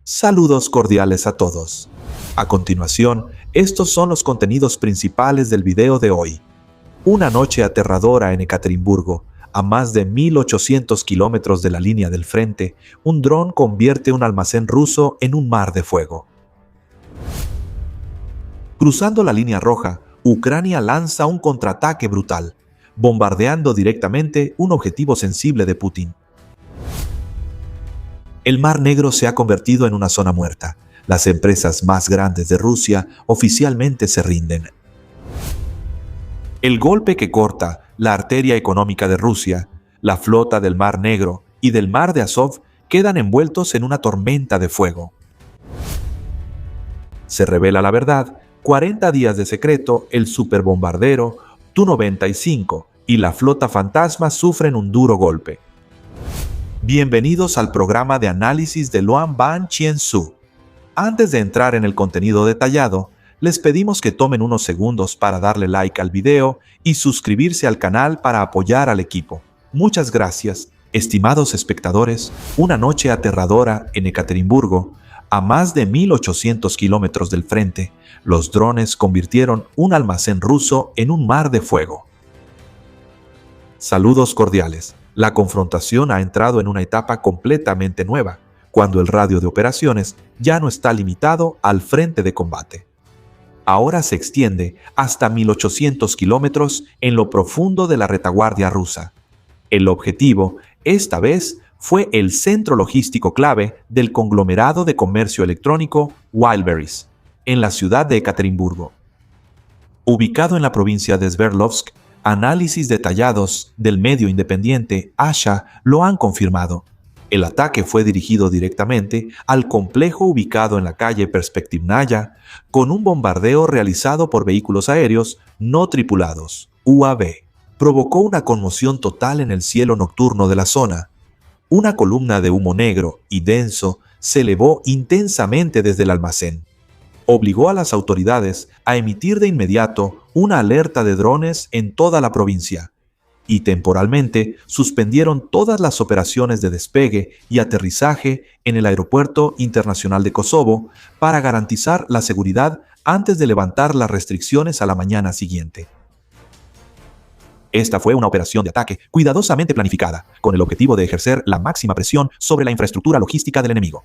Saludos cordiales a todos. A continuación, estos son los contenidos principales del video de hoy. Una noche aterradora en Ekaterimburgo. A más de 1.800 kilómetros de la línea del frente, un dron convierte un almacén ruso en un mar de fuego. Cruzando la línea roja, Ucrania lanza un contraataque brutal, bombardeando directamente un objetivo sensible de Putin. El Mar Negro se ha convertido en una zona muerta. Las empresas más grandes de Rusia oficialmente se rinden. El golpe que corta la arteria económica de Rusia, la flota del Mar Negro y del Mar de Azov quedan envueltos en una tormenta de fuego. Se revela la verdad: 40 días de secreto, el superbombardero Tu-95 y la flota fantasma sufren un duro golpe. Bienvenidos al programa de análisis de Luan Ban Chien-su. Antes de entrar en el contenido detallado, les pedimos que tomen unos segundos para darle like al video y suscribirse al canal para apoyar al equipo. Muchas gracias, estimados espectadores. Una noche aterradora en Ekaterimburgo. A más de 1.800 kilómetros del frente, los drones convirtieron un almacén ruso en un mar de fuego. Saludos cordiales. La confrontación ha entrado en una etapa completamente nueva, cuando el radio de operaciones ya no está limitado al frente de combate. Ahora se extiende hasta 1.800 kilómetros en lo profundo de la retaguardia rusa. El objetivo, esta vez, fue el centro logístico clave del conglomerado de comercio electrónico Wildberries, en la ciudad de Ekaterimburgo. Ubicado en la provincia de Sverdlovsk, análisis detallados del medio independiente Asha lo han confirmado. El ataque fue dirigido directamente al complejo ubicado en la calle Perspektivnaya, con un bombardeo realizado por vehículos aéreos no tripulados, UAV. Provocó una conmoción total en el cielo nocturno de la zona. Una columna de humo negro y denso se elevó intensamente desde el almacén. Obligó a las autoridades a emitir de inmediato una alerta de drones en toda la provincia y temporalmente suspendieron todas las operaciones de despegue y aterrizaje en el Aeropuerto Internacional de Kosovo para garantizar la seguridad antes de levantar las restricciones a la mañana siguiente. Esta fue una operación de ataque cuidadosamente planificada, con el objetivo de ejercer la máxima presión sobre la infraestructura logística del enemigo.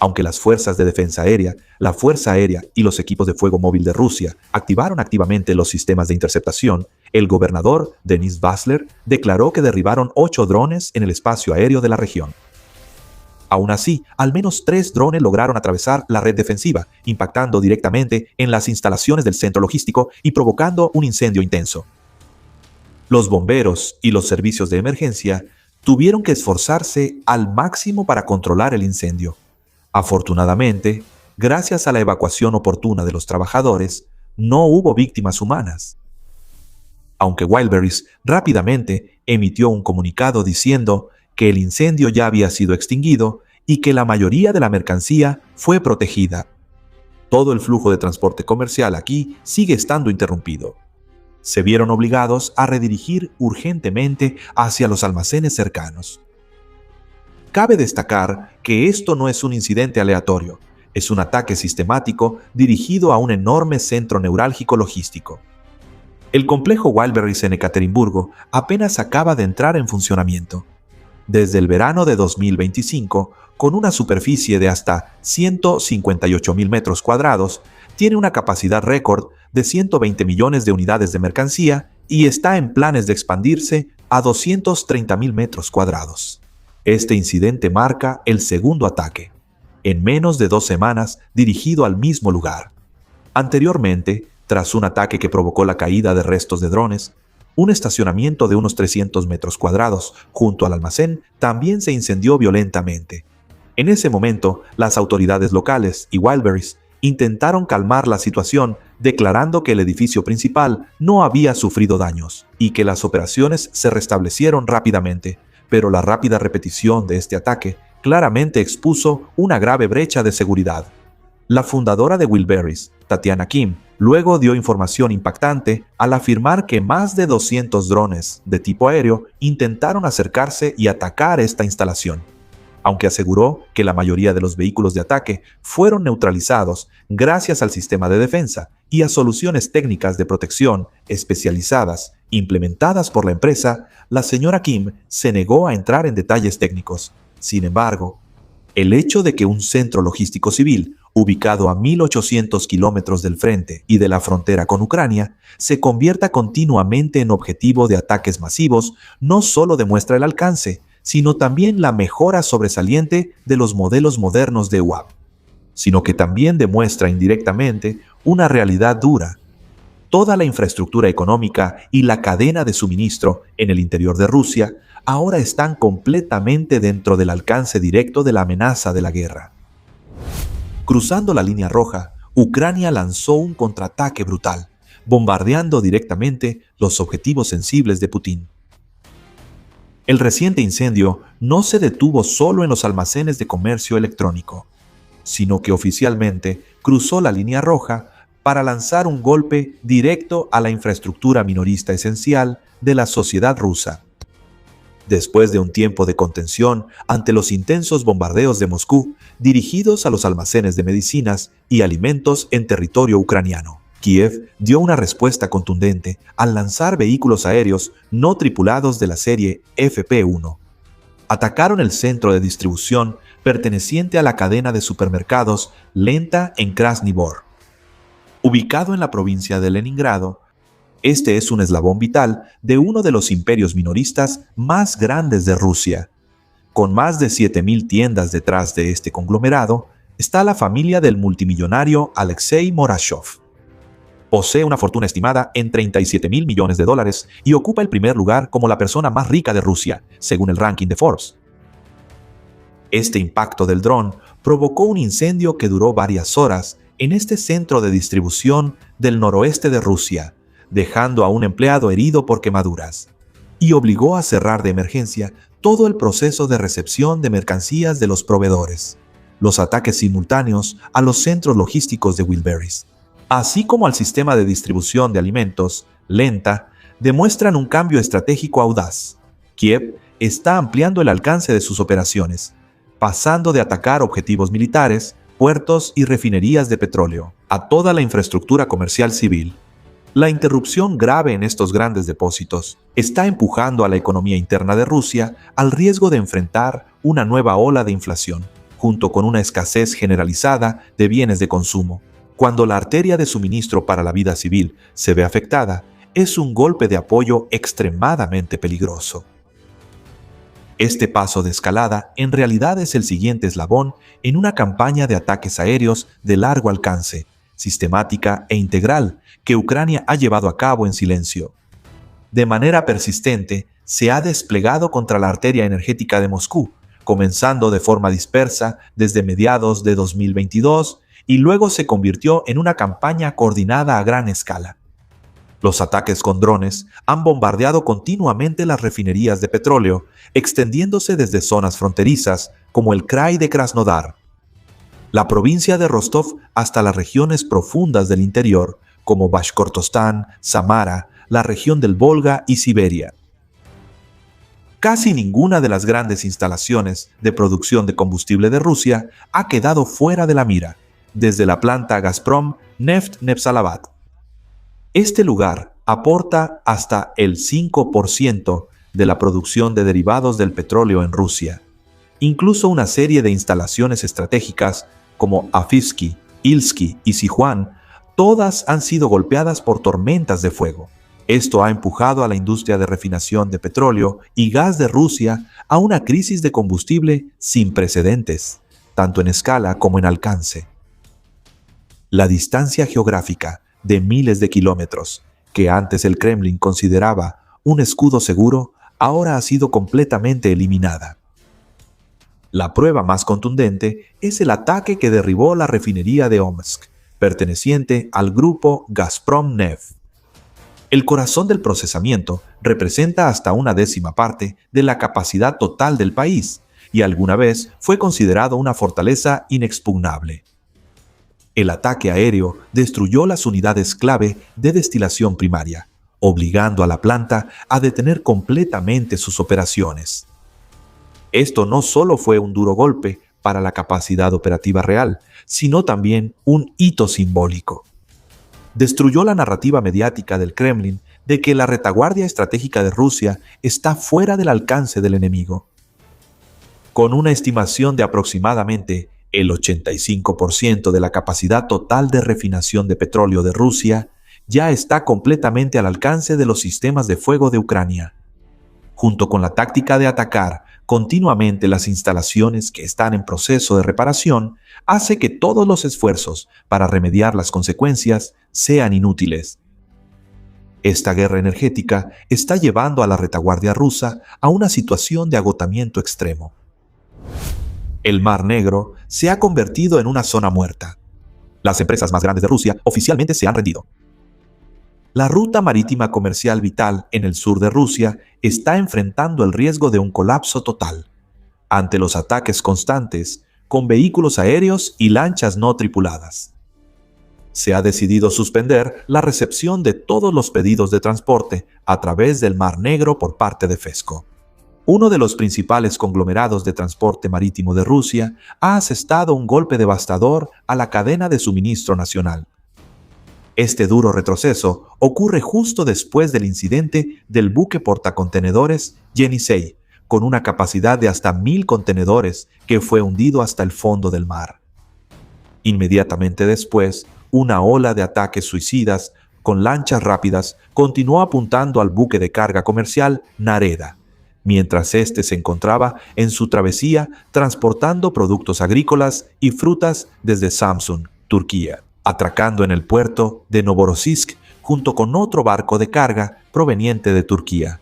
Aunque las fuerzas de defensa aérea, la Fuerza Aérea y los equipos de fuego móvil de Rusia activaron activamente los sistemas de interceptación, el gobernador Denis Vassler declaró que derribaron 8 drones en el espacio aéreo de la región. Aún así, al menos 3 drones lograron atravesar la red defensiva, impactando directamente en las instalaciones del centro logístico y provocando un incendio intenso. Los bomberos y los servicios de emergencia tuvieron que esforzarse al máximo para controlar el incendio. Afortunadamente, gracias a la evacuación oportuna de los trabajadores, no hubo víctimas humanas. Aunque Wildberries rápidamente emitió un comunicado diciendo que el incendio ya había sido extinguido y que la mayoría de la mercancía fue protegida. Todo el flujo de transporte comercial aquí sigue estando interrumpido. Se vieron obligados a redirigir urgentemente hacia los almacenes cercanos. Cabe destacar que esto no es un incidente aleatorio, es un ataque sistemático dirigido a un enorme centro neurálgico logístico. El complejo Wildberries en Ekaterimburgo apenas acaba de entrar en funcionamiento. Desde el verano de 2025, con una superficie de hasta 158.000 metros cuadrados, tiene una capacidad récord de 120 millones de unidades de mercancía y está en planes de expandirse a 230.000 metros cuadrados. Este incidente marca el segundo ataque, en menos de 2 semanas, dirigido al mismo lugar. Anteriormente, tras un ataque que provocó la caída de restos de drones, un estacionamiento de unos 300 metros cuadrados junto al almacén también se incendió violentamente. En ese momento, las autoridades locales y Wildberries intentaron calmar la situación, declarando que el edificio principal no había sufrido daños y que las operaciones se restablecieron rápidamente. Pero la rápida repetición de este ataque claramente expuso una grave brecha de seguridad. La fundadora de Wildberries, Tatiana Kim, luego dio información impactante al afirmar que más de 200 drones de tipo aéreo intentaron acercarse y atacar esta instalación. aunque aseguró que la mayoría de los vehículos de ataque fueron neutralizados gracias al sistema de defensa y a soluciones técnicas de protección especializadas implementadas por la empresa. La señora Kim se negó a entrar en detalles técnicos. Sin embargo, el hecho de que un centro logístico civil, ubicado a 1.800 kilómetros del frente y de la frontera con Ucrania, se convierta continuamente en objetivo de ataques masivos, no solo demuestra el alcance, sino también la mejora sobresaliente de los modelos modernos de UAV, sino que también demuestra indirectamente una realidad dura. Toda la infraestructura económica y la cadena de suministro en el interior de Rusia ahora están completamente dentro del alcance directo de la amenaza de la guerra. Cruzando la línea roja, Ucrania lanzó un contraataque brutal, bombardeando directamente los objetivos sensibles de Putin. El reciente incendio no se detuvo solo en los almacenes de comercio electrónico, sino que oficialmente cruzó la línea roja para lanzar un golpe directo a la infraestructura minorista esencial de la sociedad rusa. Después de un tiempo de contención ante los intensos bombardeos de Moscú dirigidos a los almacenes de medicinas y alimentos en territorio ucraniano, Kiev dio una respuesta contundente al lanzar vehículos aéreos no tripulados de la serie FP-1. Atacaron el centro de distribución perteneciente a la cadena de supermercados Lenta en Krasny Bor. Ubicado en la provincia de Leningrado, este es un eslabón vital de uno de los imperios minoristas más grandes de Rusia. Con más de 7.000 tiendas detrás de este conglomerado, está la familia del multimillonario Alexei Morashov. Posee una fortuna estimada en $37.000 millones y ocupa el primer lugar como la persona más rica de Rusia, según el ranking de Forbes. Este impacto del dron provocó un incendio que duró varias horas en este centro de distribución del noroeste de Rusia, dejando a un empleado herido por quemaduras, y obligó a cerrar de emergencia todo el proceso de recepción de mercancías de los proveedores. Los ataques simultáneos a los centros logísticos de Wilbury, así como al sistema de distribución de alimentos, Lenta, demuestran un cambio estratégico audaz. Kiev está ampliando el alcance de sus operaciones, pasando de atacar objetivos militares, puertos y refinerías de petróleo, a toda la infraestructura comercial civil. La interrupción grave en estos grandes depósitos está empujando a la economía interna de Rusia al riesgo de enfrentar una nueva ola de inflación, junto con una escasez generalizada de bienes de consumo. Cuando la arteria de suministro para la vida civil se ve afectada, es un golpe de apoyo extremadamente peligroso. Este paso de escalada en realidad es el siguiente eslabón en una campaña de ataques aéreos de largo alcance, sistemática e integral, que Ucrania ha llevado a cabo en silencio. De manera persistente, se ha desplegado contra la arteria energética de Moscú, comenzando de forma dispersa desde mediados de 2022 y luego se convirtió en una campaña coordinada a gran escala. Los ataques con drones han bombardeado continuamente las refinerías de petróleo, extendiéndose desde zonas fronterizas como el Krai de Krasnodar, la provincia de Rostov, hasta las regiones profundas del interior, como Bashkortostán, Samara, la región del Volga y Siberia. Casi ninguna de las grandes instalaciones de producción de combustible de Rusia ha quedado fuera de la mira, desde la planta Gazprom Neft Nepsalavod. Este lugar aporta hasta el 5% de la producción de derivados del petróleo en Rusia. Incluso una serie de instalaciones estratégicas como Afivsky, Ilsky y Sijuan, todas han sido golpeadas por tormentas de fuego. Esto ha empujado a la industria de refinación de petróleo y gas de Rusia a una crisis de combustible sin precedentes, tanto en escala como en alcance. La distancia geográfica de miles de kilómetros, que antes el Kremlin consideraba un escudo seguro, ahora ha sido completamente eliminada. La prueba más contundente es el ataque que derribó la refinería de Omsk, perteneciente al grupo Gazprom Neft. El corazón del procesamiento representa hasta una décima parte de la capacidad total del país y alguna vez fue considerado una fortaleza inexpugnable. El ataque aéreo destruyó las unidades clave de destilación primaria, obligando a la planta a detener completamente sus operaciones. Esto no solo fue un duro golpe para la capacidad operativa real, sino también un hito simbólico. Destruyó la narrativa mediática del Kremlin de que la retaguardia estratégica de Rusia está fuera del alcance del enemigo. Con una estimación de aproximadamente el 85% de la capacidad total de refinación de petróleo de Rusia, ya está completamente al alcance de los sistemas de fuego de Ucrania. Junto con la táctica de atacar continuamente las instalaciones que están en proceso de reparación, hace que todos los esfuerzos para remediar las consecuencias sean inútiles. Esta guerra energética está llevando a la retaguardia rusa a una situación de agotamiento extremo. El Mar Negro se ha convertido en una zona muerta. Las empresas más grandes de Rusia oficialmente se han rendido. La ruta marítima comercial vital en el sur de Rusia está enfrentando el riesgo de un colapso total, ante los ataques constantes con vehículos aéreos y lanchas no tripuladas. Se ha decidido suspender la recepción de todos los pedidos de transporte a través del Mar Negro por parte de Fesco. Uno de los principales conglomerados de transporte marítimo de Rusia ha asestado un golpe devastador a la cadena de suministro nacional. Este duro retroceso ocurre justo después del incidente del buque portacontenedores Yenisei, con una capacidad de hasta 1.000 contenedores que fue hundido hasta el fondo del mar. Inmediatamente después, una ola de ataques suicidas con lanchas rápidas continuó apuntando al buque de carga comercial Nareda, mientras éste se encontraba en su travesía transportando productos agrícolas y frutas desde Samsun, Turquía, atracando en el puerto de Novorossiysk junto con otro barco de carga proveniente de Turquía.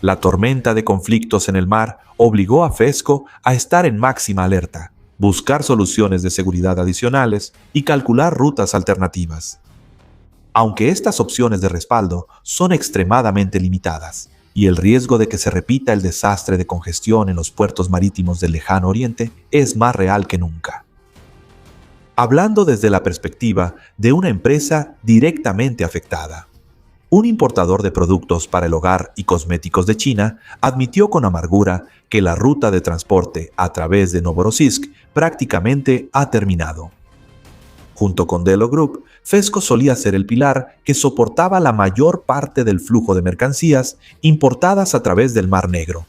La tormenta de conflictos en el mar obligó a Fesco a estar en máxima alerta, buscar soluciones de seguridad adicionales y calcular rutas alternativas. Aunque estas opciones de respaldo son extremadamente limitadas, y el riesgo de que se repita el desastre de congestión en los puertos marítimos del Lejano Oriente es más real que nunca. Hablando desde la perspectiva de una empresa directamente afectada, un importador de productos para el hogar y cosméticos de China admitió con amargura que la ruta de transporte a través de Novorossiysk prácticamente ha terminado. Junto con Delo Group, Fesco solía ser el pilar que soportaba la mayor parte del flujo de mercancías importadas a través del Mar Negro,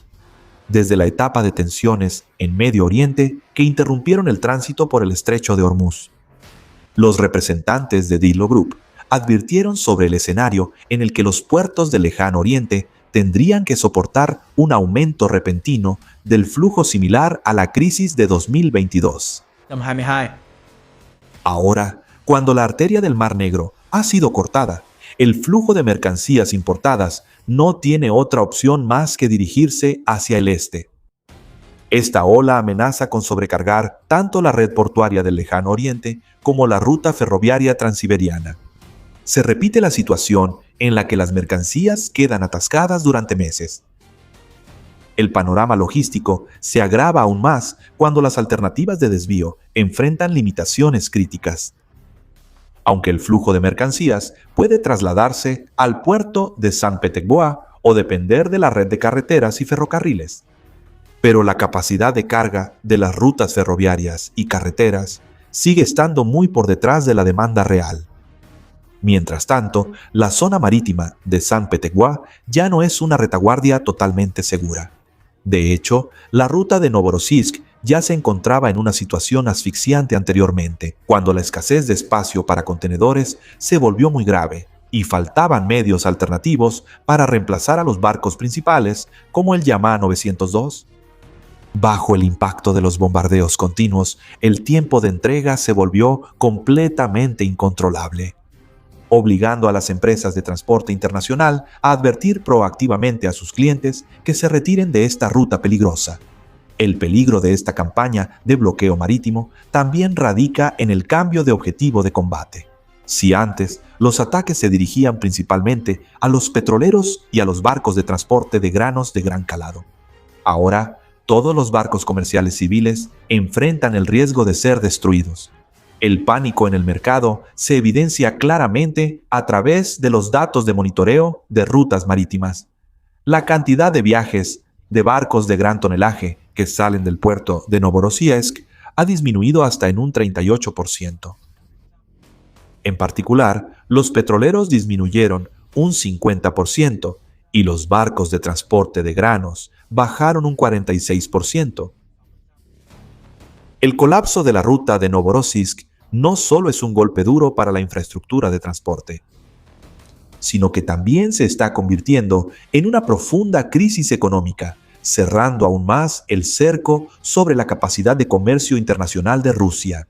desde la etapa de tensiones en Medio Oriente que interrumpieron el tránsito por el estrecho de Hormuz. Los representantes de Delo Group advirtieron sobre el escenario en el que los puertos del Lejano Oriente tendrían que soportar un aumento repentino del flujo similar a la crisis de 2022. Ahora, cuando la arteria del Mar Negro ha sido cortada, el flujo de mercancías importadas no tiene otra opción más que dirigirse hacia el este. Esta ola amenaza con sobrecargar tanto la red portuaria del Lejano Oriente como la ruta ferroviaria transiberiana. Se repite la situación en la que las mercancías quedan atascadas durante meses. El panorama logístico se agrava aún más cuando las alternativas de desvío enfrentan limitaciones críticas. Aunque el flujo de mercancías puede trasladarse al puerto de San Petersburgo o depender de la red de carreteras y ferrocarriles, pero la capacidad de carga de las rutas ferroviarias y carreteras sigue estando muy por detrás de la demanda real. Mientras tanto, la zona marítima de San Petersburgo ya no es una retaguardia totalmente segura. De hecho, la ruta de Novorossiysk ya se encontraba en una situación asfixiante anteriormente, cuando la escasez de espacio para contenedores se volvió muy grave y faltaban medios alternativos para reemplazar a los barcos principales como el Yama 902. Bajo el impacto de los bombardeos continuos, el tiempo de entrega se volvió completamente incontrolable, obligando a las empresas de transporte internacional a advertir proactivamente a sus clientes que se retiren de esta ruta peligrosa. El peligro de esta campaña de bloqueo marítimo también radica en el cambio de objetivo de combate. Si antes los ataques se dirigían principalmente a los petroleros y a los barcos de transporte de granos de gran calado, ahora todos los barcos comerciales civiles enfrentan el riesgo de ser destruidos. El pánico en el mercado se evidencia claramente a través de los datos de monitoreo de rutas marítimas. La cantidad de viajes de barcos de gran tonelaje que salen del puerto de Novorossiysk ha disminuido hasta en un 38%. En particular, los petroleros disminuyeron un 50% y los barcos de transporte de granos bajaron un 46%. El colapso de la ruta de Novorossiysk no solo es un golpe duro para la infraestructura de transporte, sino que también se está convirtiendo en una profunda crisis económica, cerrando aún más el cerco sobre la capacidad de comercio internacional de Rusia.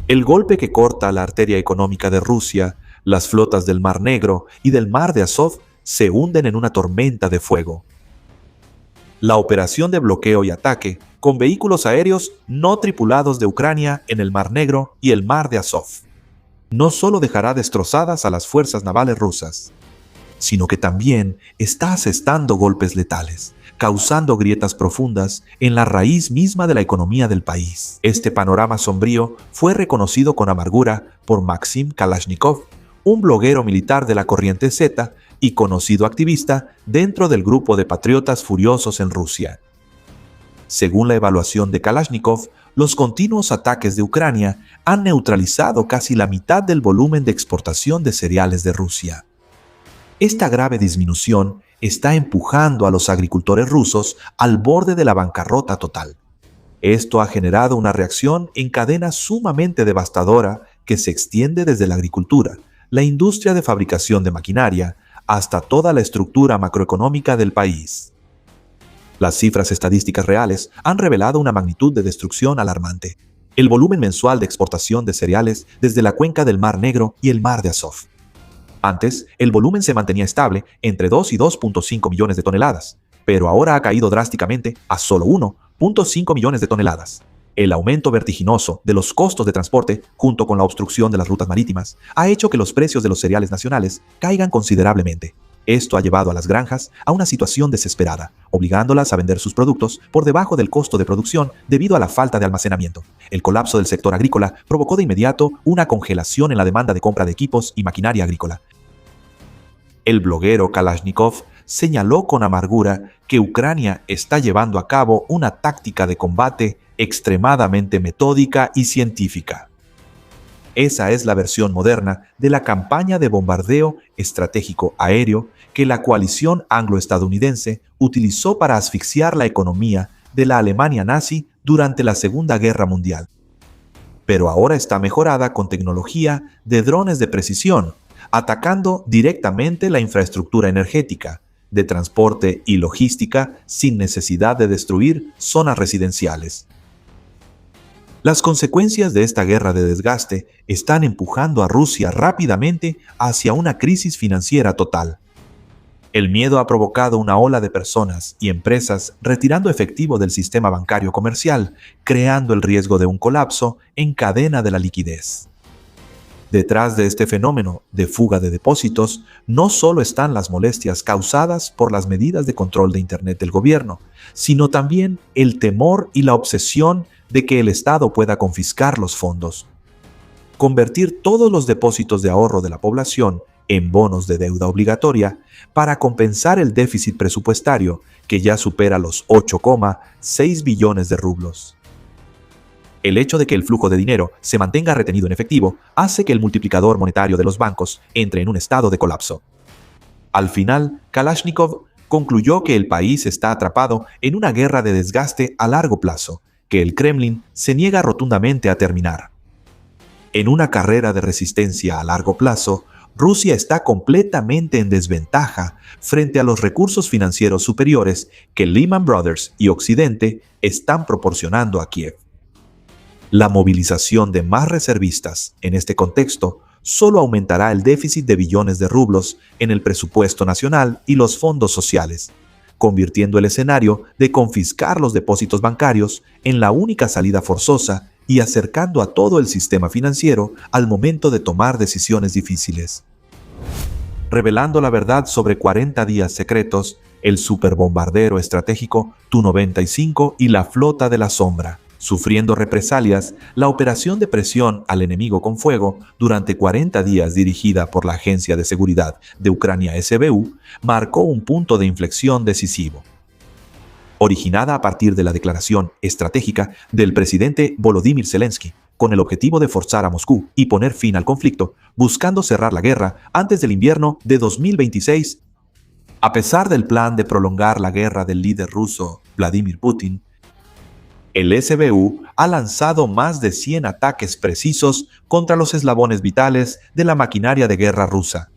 El golpe que corta la arteria económica de Rusia, las flotas del Mar Negro y del Mar de Azov se hunden en una tormenta de fuego. La operación de bloqueo y ataque con vehículos aéreos no tripulados de Ucrania en el Mar Negro y el Mar de Azov no solo dejará destrozadas a las fuerzas navales rusas, sino que también está asestando golpes letales, causando grietas profundas en la raíz misma de la economía del país. Este panorama sombrío fue reconocido con amargura por Maxim Kalashnikov, un bloguero militar de la Corriente Z y conocido activista dentro del grupo de patriotas furiosos en Rusia. Según la evaluación de Kalashnikov, los continuos ataques de Ucrania han neutralizado casi la mitad del volumen de exportación de cereales de Rusia. Esta grave disminución está empujando a los agricultores rusos al borde de la bancarrota total. Esto ha generado una reacción en cadena sumamente devastadora que se extiende desde la agricultura, la industria de fabricación de maquinaria, hasta toda la estructura macroeconómica del país. Las cifras estadísticas reales han revelado una magnitud de destrucción alarmante. El volumen mensual de exportación de cereales desde la cuenca del Mar Negro y el Mar de Azov. Antes, el volumen se mantenía estable entre 2 y 2.5 millones de toneladas, pero ahora ha caído drásticamente a solo 1.5 millones de toneladas. El aumento vertiginoso de los costos de transporte, junto con la obstrucción de las rutas marítimas, ha hecho que los precios de los cereales nacionales caigan considerablemente. Esto ha llevado a las granjas a una situación desesperada, obligándolas a vender sus productos por debajo del costo de producción debido a la falta de almacenamiento. El colapso del sector agrícola provocó de inmediato una congelación en la demanda de compra de equipos y maquinaria agrícola. El bloguero Kalashnikov señaló con amargura que Ucrania está llevando a cabo una táctica de combate extremadamente metódica y científica. Esa es la versión moderna de la campaña de bombardeo estratégico aéreo que la coalición anglo-estadounidense utilizó para asfixiar la economía de la Alemania nazi durante la Segunda Guerra Mundial. Pero ahora está mejorada con tecnología de drones de precisión, atacando directamente la infraestructura energética, de transporte y logística sin necesidad de destruir zonas residenciales. Las consecuencias de esta guerra de desgaste están empujando a Rusia rápidamente hacia una crisis financiera total. El miedo ha provocado una ola de personas y empresas retirando efectivo del sistema bancario comercial, creando el riesgo de un colapso en cadena de la liquidez. Detrás de este fenómeno de fuga de depósitos, no solo están las molestias causadas por las medidas de control de Internet del gobierno, sino también el temor y la obsesión de que el Estado pueda confiscar los fondos. Convertir todos los depósitos de ahorro de la población en bonos de deuda obligatoria para compensar el déficit presupuestario que ya supera los 8,6 billones de rublos. El hecho de que el flujo de dinero se mantenga retenido en efectivo hace que el multiplicador monetario de los bancos entre en un estado de colapso. Al final, Kalashnikov concluyó que el país está atrapado en una guerra de desgaste a largo plazo, que el Kremlin se niega rotundamente a terminar. En una carrera de resistencia a largo plazo, Rusia está completamente en desventaja frente a los recursos financieros superiores que Lehman Brothers y Occidente están proporcionando a Kiev. La movilización de más reservistas en este contexto solo aumentará el déficit de billones de rublos en el presupuesto nacional y los fondos sociales, convirtiendo el escenario de confiscar los depósitos bancarios en la única salida forzosa y acercando a todo el sistema financiero al momento de tomar decisiones difíciles. Revelando la verdad sobre 40 días secretos, el superbombardero estratégico Tu-95 y la flota de la sombra. Sufriendo represalias, la operación de presión al enemigo con fuego durante 40 días dirigida por la Agencia de Seguridad de Ucrania SBU marcó un punto de inflexión decisivo. originada a partir de la declaración estratégica del presidente Volodymyr Zelensky, con el objetivo de forzar a Moscú y poner fin al conflicto, buscando cerrar la guerra antes del invierno de 2026. A pesar del plan de prolongar la guerra del líder ruso Vladimir Putin, el SBU ha lanzado más de 100 ataques precisos contra los eslabones vitales de la maquinaria de guerra rusa.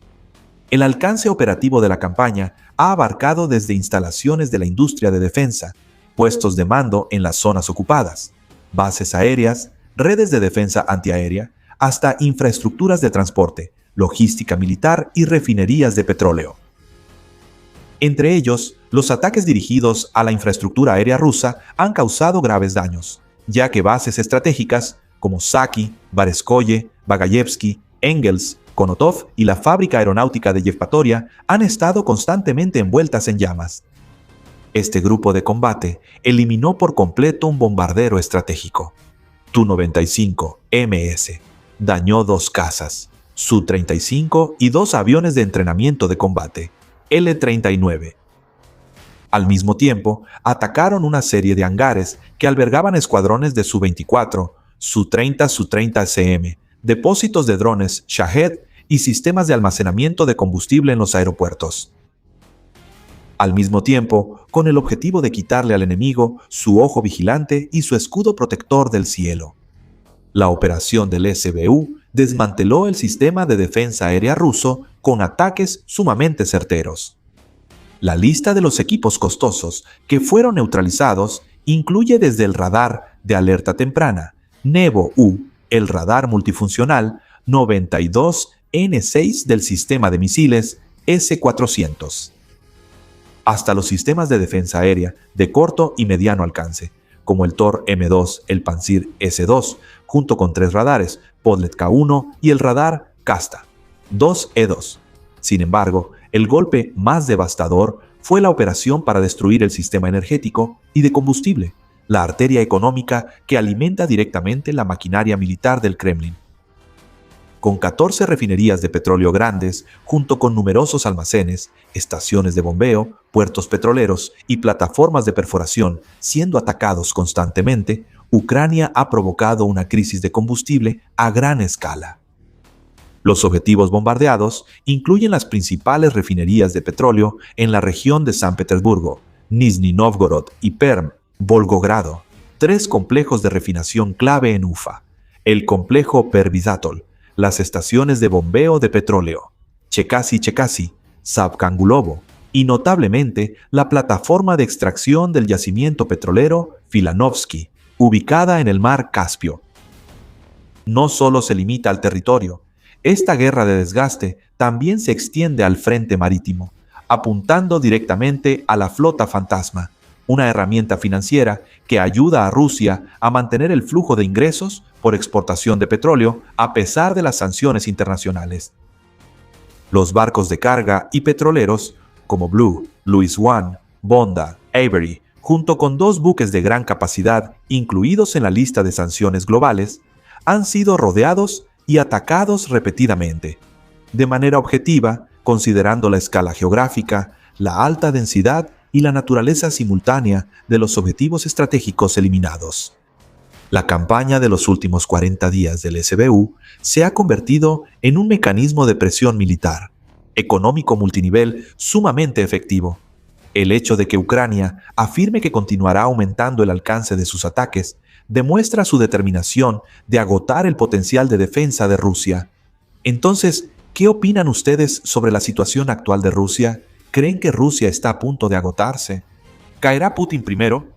El alcance operativo de la campaña ha abarcado desde instalaciones de la industria de defensa, puestos de mando en las zonas ocupadas, bases aéreas, redes de defensa antiaérea, hasta infraestructuras de transporte, logística militar y refinerías de petróleo. Entre ellos, los ataques dirigidos a la infraestructura aérea rusa han causado graves daños, ya que bases estratégicas como Saki, Vareskoye, Bagayevsky, Engels, Konotov y la fábrica aeronáutica de Yevpatoria han estado constantemente envueltas en llamas. Este grupo de combate eliminó por completo un bombardero estratégico, Tu-95MS, dañó 2 cazas, Su-35 y 2 aviones de entrenamiento de combate, L-39. Al mismo tiempo, atacaron una serie de hangares que albergaban escuadrones de Su-24, Su-30, Su-30SM, depósitos de drones Shahed y sistemas de almacenamiento de combustible en los aeropuertos. Al mismo tiempo, con el objetivo de quitarle al enemigo su ojo vigilante y su escudo protector del cielo. La operación del SBU desmanteló el sistema de defensa aérea ruso con ataques sumamente certeros. La lista de los equipos costosos que fueron neutralizados incluye desde el radar de alerta temprana, Nevo-U, el radar multifuncional 92N6 del sistema de misiles S-400, hasta los sistemas de defensa aérea de corto y mediano alcance, como el Tor M2, el Pantsir S-2, junto con 3 radares, Podlet K1 y el radar Kasta 2E2. Sin embargo, el golpe más devastador fue la operación para destruir el sistema energético y de combustible, la arteria económica que alimenta directamente la maquinaria militar del Kremlin. Con 14 refinerías de petróleo grandes, junto con numerosos almacenes, estaciones de bombeo, puertos petroleros y plataformas de perforación siendo atacados constantemente, Ucrania ha provocado una crisis de combustible a gran escala. Los objetivos bombardeados incluyen las principales refinerías de petróleo en la región de San Petersburgo, Nizhny Novgorod y Perm, Volgogrado, 3 complejos de refinación clave en Ufa, el complejo Pervizatol, las estaciones de bombeo de petróleo, Chekasi, Savkangulovo y notablemente la plataforma de extracción del yacimiento petrolero Filanovsky, ubicada en el mar Caspio. No solo se limita al territorio, esta guerra de desgaste también se extiende al frente marítimo, apuntando directamente a la flota fantasma, una herramienta financiera que ayuda a Rusia a mantener el flujo de ingresos por exportación de petróleo a pesar de las sanciones internacionales. Los barcos de carga y petroleros, como Blue, Louis One, Bonda, Avery, junto con 2 buques de gran capacidad incluidos en la lista de sanciones globales, han sido rodeados y atacados repetidamente, de manera objetiva, considerando la escala geográfica, la alta densidad y la naturaleza simultánea de los objetivos estratégicos eliminados. La campaña de los últimos 40 días del SBU se ha convertido en un mecanismo de presión militar, económico multinivel sumamente efectivo. El hecho de que Ucrania afirme que continuará aumentando el alcance de sus ataques demuestra su determinación de agotar el potencial de defensa de Rusia. Entonces, ¿qué opinan ustedes sobre la situación actual de Rusia? ¿Creen que Rusia está a punto de agotarse? ¿Caerá Putin primero?